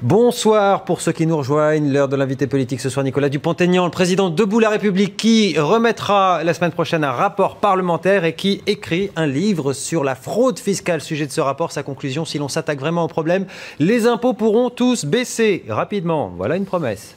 Bonsoir pour ceux qui nous rejoignent. L'heure de l'invité politique ce soir, Nicolas Dupont-Aignan, le président Debout la République, qui remettra la semaine prochaine un rapport parlementaire et qui écrit un livre sur la fraude fiscale. Sujet de ce rapport, sa conclusion: si l'on s'attaque vraiment au problème, les impôts pourront tous baisser rapidement. Voilà une promesse.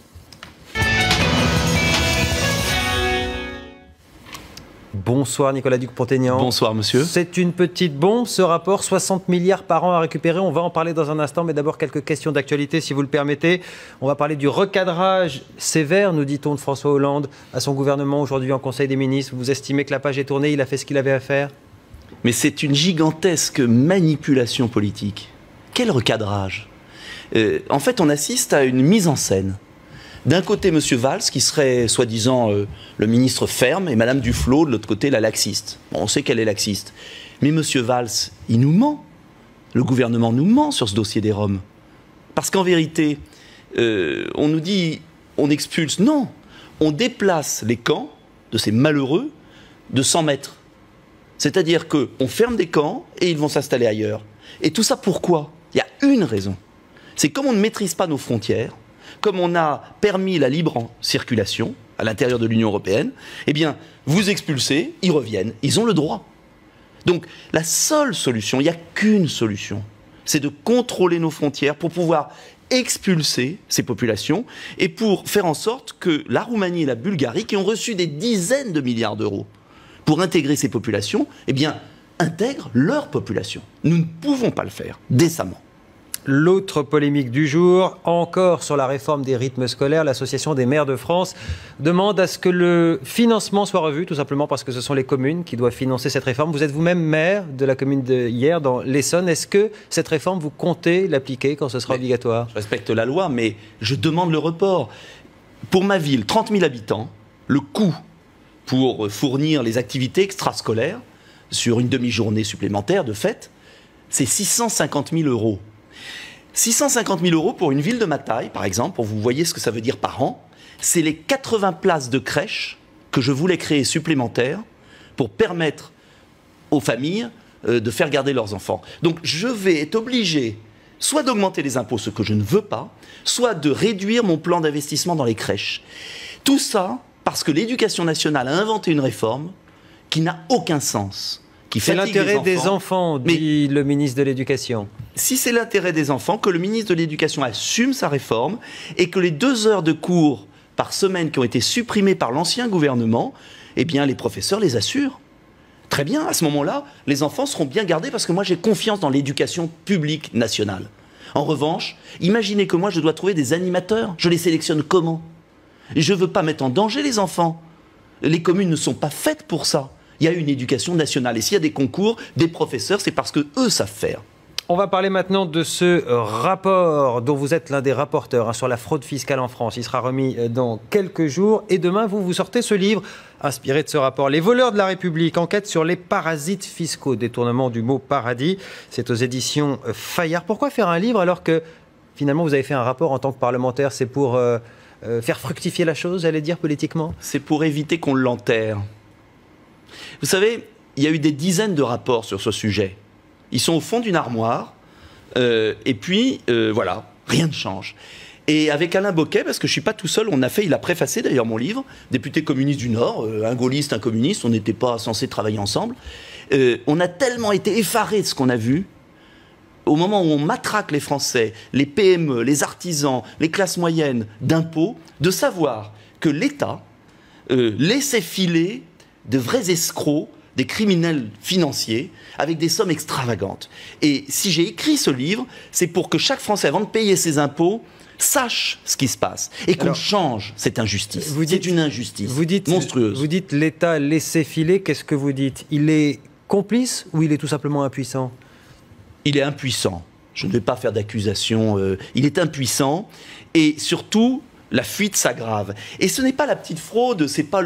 Bonsoir Nicolas Dupont-Aignan. Bonsoir monsieur. C'est une petite bombe ce rapport, 60 milliards par an à récupérer. On va en parler dans un instant, mais d'abord quelques questions d'actualité si vous le permettez. On va parler du recadrage sévère, nous dit-on, de François Hollande à son gouvernement aujourd'hui en Conseil des ministres. Vous estimez que la page est tournée, il a fait ce qu'il avait à faire? Mais c'est une gigantesque manipulation politique. Quel recadrage? En fait, on assiste à une mise en scène. D'un côté, M. Valls, qui serait soi-disant le ministre ferme, et Mme Duflot, de l'autre côté, la laxiste. Bon, on sait qu'elle est laxiste. Mais M. Valls, il nous ment. Le gouvernement nous ment sur ce dossier des Roms. Parce qu'en vérité, on nous dit, on expulse. Non, on déplace les camps de ces malheureux de 100 mètres. C'est-à-dire qu'on ferme des camps et ils vont s'installer ailleurs. Et tout ça, pourquoi? Il y a une raison. C'est comme on ne maîtrise pas nos frontières, comme on a permis la libre circulation à l'intérieur de l'Union européenne, eh bien, vous expulsez, ils reviennent, ils ont le droit. Donc, la seule solution, il n'y a qu'une solution, c'est de contrôler nos frontières pour pouvoir expulser ces populations et pour faire en sorte que la Roumanie et la Bulgarie, qui ont reçu des dizaines de milliards d'euros pour intégrer ces populations, eh bien, intègrent leur population. Nous ne pouvons pas le faire décemment. L'autre polémique du jour, encore sur la réforme des rythmes scolaires, l'Association des maires de France demande à ce que le financement soit revu, tout simplement parce que ce sont les communes qui doivent financer cette réforme. Vous êtes vous-même maire de la commune de Hyères, dans l'Essonne. Est-ce que cette réforme, vous comptez l'appliquer quand ce sera obligatoire? Je respecte la loi, mais je demande le report. Pour ma ville, 30 000 habitants, le coût pour fournir les activités extrascolaires sur une demi-journée supplémentaire de fête, c'est 650 000 euros. 650 000 euros pour une ville de ma taille, par exemple, pour vous voyez ce que ça veut dire par an, c'est les 80 places de crèche que je voulais créer supplémentaires pour permettre aux familles de faire garder leurs enfants. Donc je vais être obligé soit d'augmenter les impôts, ce que je ne veux pas, soit de réduire mon plan d'investissement dans les crèches. Tout ça parce que l'Éducation nationale a inventé une réforme qui n'a aucun sens. C'est l'intérêt des enfants, dit le ministre de l'Éducation. Si c'est l'intérêt des enfants, que le ministre de l'Éducation assume sa réforme et que les 2 heures de cours par semaine qui ont été supprimées par l'ancien gouvernement, eh bien les professeurs les assurent. Très bien, à ce moment-là, les enfants seront bien gardés parce que moi j'ai confiance dans l'éducation publique nationale. En revanche, imaginez que moi je dois trouver des animateurs. Je les sélectionne comment? Je ne veux pas mettre en danger les enfants. Les communes ne sont pas faites pour ça. Il y a une éducation nationale. Et s'il y a des concours, des professeurs, c'est parce qu'eux savent faire. On va parler maintenant de ce rapport dont vous êtes l'un des rapporteurs sur la fraude fiscale en France. Il sera remis dans quelques jours. Et demain, vous sortez ce livre inspiré de ce rapport. Les voleurs de la République, enquête sur les parasites fiscaux. Détournement du mot paradis. C'est aux éditions Fayard. Pourquoi faire un livre alors que finalement vous avez fait un rapport en tant que parlementaire? C'est pour faire fructifier la chose, j'allais dire, politiquement? C'est pour éviter qu'on l'enterre. Vous savez, il y a eu des dizaines de rapports sur ce sujet. Ils sont au fond d'une armoire, et puis, voilà, rien ne change. Et avec Alain Bocquet, parce que je ne suis pas tout seul, il a préfacé d'ailleurs mon livre, député communiste du Nord, un gaulliste, un communiste, on n'était pas censés travailler ensemble. On a tellement été effarés de ce qu'on a vu, au moment où on matraque les Français, les PME, les artisans, les classes moyennes d'impôts, de savoir que l'État laissait filer de vrais escrocs, des criminels financiers, avec des sommes extravagantes. Et si j'ai écrit ce livre, c'est pour que chaque Français, avant de payer ses impôts, sache ce qui se passe et qu'on change cette injustice. C'est une injustice monstrueuse. Vous dites l'État laissé filer, qu'est-ce que vous dites? Il est complice ou il est tout simplement impuissant? Il est impuissant. Je ne vais pas faire d'accusation. Il est impuissant et surtout, la fuite s'aggrave. Et ce n'est pas la petite fraude, c'est pas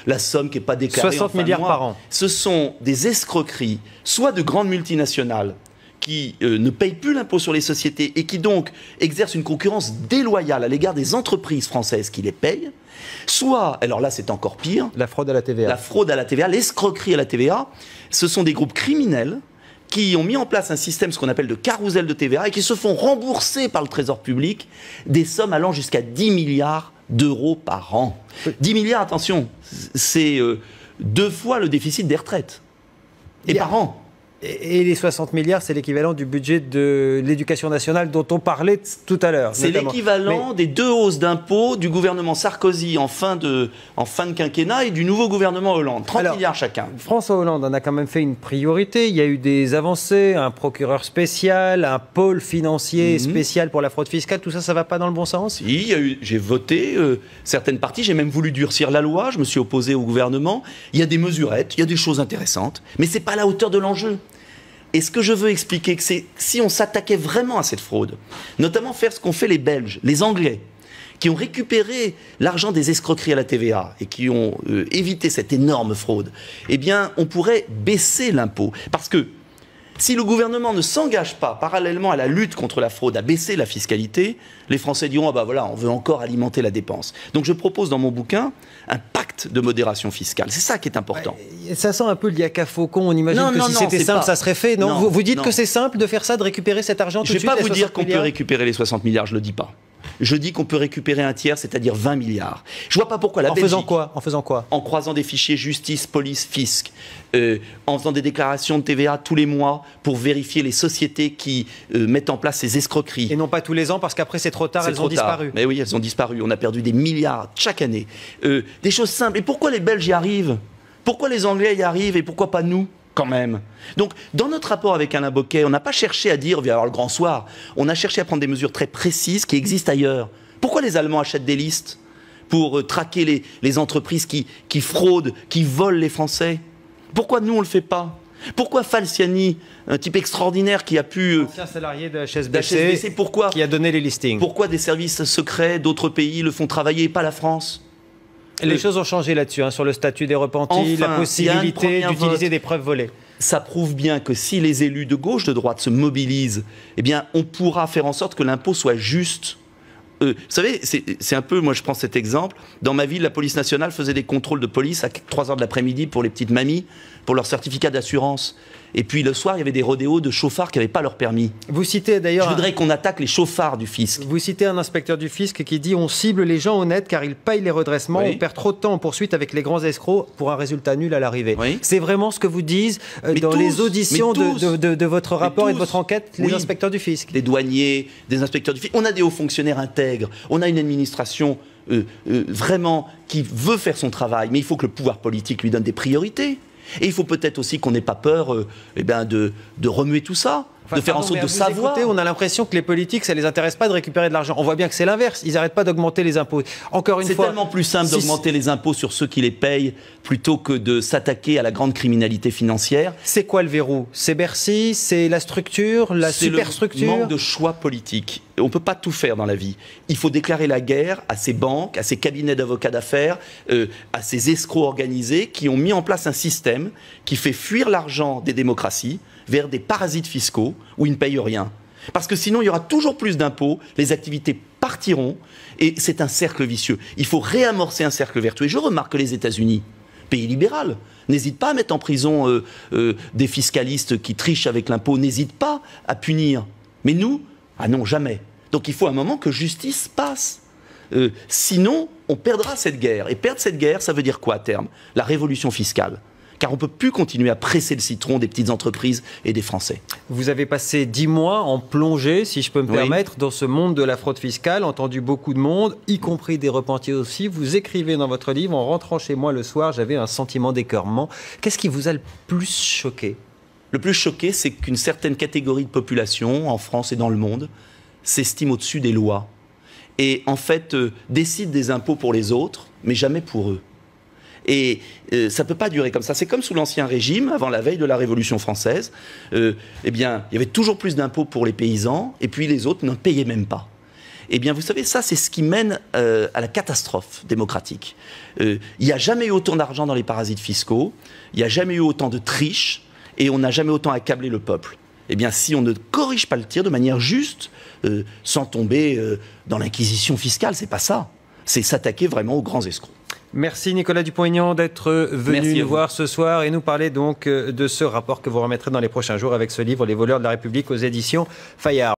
la somme qui n'est pas déclarée. 60 milliards par an. Ce sont des escroqueries, soit de grandes multinationales qui ne payent plus l'impôt sur les sociétés et qui donc exercent une concurrence déloyale à l'égard des entreprises françaises qui les payent, soit, alors là c'est encore pire, la fraude à la TVA. La fraude à la TVA, l'escroquerie à la TVA, ce sont des groupes criminels qui ont mis en place un système, ce qu'on appelle de carrousel de TVA, et qui se font rembourser par le Trésor public des sommes allant jusqu'à 10 milliards d'euros par an. 10 milliards, attention, c'est 2 fois le déficit des retraites. Et par an. Et les 60 milliards, c'est l'équivalent du budget de l'éducation nationale dont on parlait tout à l'heure. C'est l'équivalent des 2 hausses d'impôts du gouvernement Sarkozy en fin de quinquennat et du nouveau gouvernement Hollande. 30 milliards chacun. François Hollande en a quand même fait une priorité. Il y a eu des avancées, un procureur spécial, un pôle financier spécial pour la fraude fiscale. Tout ça, ça ne va pas dans le bon sens? Si, j'ai voté certaines parties. J'ai même voulu durcir la loi. Je me suis opposé au gouvernement. Il y a des mesurettes, il y a des choses intéressantes. Mais ce n'est pas à la hauteur de l'enjeu. Et ce que je veux expliquer, c'est que si on s'attaquait vraiment à cette fraude, notamment faire ce qu'ont fait les Belges, les Anglais, qui ont récupéré l'argent des escroqueries à la TVA et qui ont évité cette énorme fraude, eh bien, on pourrait baisser l'impôt. Parce que si le gouvernement ne s'engage pas, parallèlement à la lutte contre la fraude, à baisser la fiscalité, les Français diront « Ah bah voilà, on veut encore alimenter la dépense ». Donc je propose dans mon bouquin un pacte de modération fiscale. C'est ça qui est important. Ouais, ça sent un peu le Yaka Faucon. On imagine que si c'était simple, ça serait fait. Non, vous dites que c'est simple de faire ça, de récupérer cet argent tout de suite? Je ne vais pas vous dire qu'on peut récupérer les 60 milliards, je ne le dis pas. Je dis qu'on peut récupérer un tiers, c'est-à-dire 20 milliards. Je ne vois pas pourquoi la Belgique... En faisant quoi? En croisant des fichiers justice, police, fisc, en faisant des déclarations de TVA tous les mois pour vérifier les sociétés qui mettent en place ces escroqueries. Et non pas tous les ans, parce qu'après c'est trop tard, elles ont disparu. Mais oui, elles ont disparu. On a perdu des milliards chaque année. Des choses simples. Et pourquoi les Belges y arrivent? Pourquoi les Anglais y arrivent et pourquoi pas nous? Quand même. Donc, dans notre rapport avec Alain Bocquet, on n'a pas cherché à dire, il va y avoir le grand soir. On a cherché à prendre des mesures très précises qui existent ailleurs. Pourquoi les Allemands achètent des listes pour traquer les entreprises qui fraudent, qui volent les Français? Pourquoi nous, on ne le fait pas? Pourquoi Falciani, un type extraordinaire qui a pu... ancien salarié de HSBC, pourquoi, qui a donné les listings. Pourquoi des services secrets d'autres pays le font travailler et pas la France? Les choses ont changé là-dessus, sur le statut des repentis, la possibilité d'utiliser des preuves volées. Ça prouve bien que si les élus de gauche, de droite se mobilisent, eh bien, on pourra faire en sorte que l'impôt soit juste. Vous savez, c'est un peu, moi je prends cet exemple, dans ma ville, la police nationale faisait des contrôles de police à 3 heures de l'après-midi pour les petites mamies, pour leur certificat d'assurance. Et puis le soir, il y avait des rodéos de chauffards qui n'avaient pas leur permis. Vous citez d'ailleurs... Je voudrais qu'on attaque les chauffards du fisc. Vous citez un inspecteur du fisc qui dit « On cible les gens honnêtes car ils payent les redressements, on perd trop de temps en poursuite avec les grands escrocs pour un résultat nul à l'arrivée. » C'est vraiment ce que vous disent dans les auditions de votre rapport et de votre enquête, les inspecteurs du fisc? Des douaniers, des inspecteurs du fisc. On a des hauts fonctionnaires intègres, on a une administration vraiment qui veut faire son travail, mais il faut que le pouvoir politique lui donne des priorités. Et il faut peut-être aussi qu'on n'ait pas peur de remuer tout ça, de faire en sorte de savoir. Écoutez, on a l'impression que les politiques, ça ne les intéresse pas de récupérer de l'argent. On voit bien que c'est l'inverse. Ils n'arrêtent pas d'augmenter les impôts. Encore une fois, c'est tellement plus simple d'augmenter les impôts sur ceux qui les payent plutôt que de s'attaquer à la grande criminalité financière. C'est quoi le verrou? C'est Bercy? C'est la structure? La superstructure? C'est le manque de choix politique. On ne peut pas tout faire dans la vie. Il faut déclarer la guerre à ces banques, à ces cabinets d'avocats d'affaires, à ces escrocs organisés qui ont mis en place un système qui fait fuir l'argent des démocraties vers des parasites fiscaux où ils ne payent rien. Parce que sinon, il y aura toujours plus d'impôts, les activités partiront, et c'est un cercle vicieux. Il faut réamorcer un cercle vertueux. Et je remarque que les États-Unis, pays libéral, n'hésitent pas à mettre en prison des fiscalistes qui trichent avec l'impôt, n'hésitent pas à punir. Mais nous, ah non, jamais. Donc il faut un moment que justice passe. Sinon, on perdra cette guerre. Et perdre cette guerre, ça veut dire quoi à terme? La révolution fiscale. Car on ne peut plus continuer à presser le citron des petites entreprises et des Français. Vous avez passé 10 mois en plongée, si je peux me permettre, dans ce monde de la fraude fiscale, entendu beaucoup de monde, y compris des repentis aussi. Vous écrivez dans votre livre, en rentrant chez moi le soir, j'avais un sentiment d'écœurement. Qu'est-ce qui vous a le plus choqué? Le plus choqué, c'est qu'une certaine catégorie de population, en France et dans le monde, s'estime au-dessus des lois. Et en fait, décide des impôts pour les autres, mais jamais pour eux. Et ça ne peut pas durer comme ça. C'est comme sous l'Ancien Régime, avant la veille de la Révolution française. Eh bien, il y avait toujours plus d'impôts pour les paysans, et puis les autres n'en payaient même pas. Eh bien, vous savez, ça, c'est ce qui mène à la catastrophe démocratique. Il n'y a jamais eu autant d'argent dans les parasites fiscaux, il n'y a jamais eu autant de triches, et on n'a jamais autant accablé le peuple. Eh bien, si on ne corrige pas le tir de manière juste, sans tomber dans l'inquisition fiscale, c'est pas ça. C'est s'attaquer vraiment aux grands escrocs. Merci Nicolas Dupont-Aignan d'être venu nous voir ce soir et nous parler donc de ce rapport que vous remettrez dans les prochains jours avec ce livre, Les voleurs de la République aux éditions Fayard.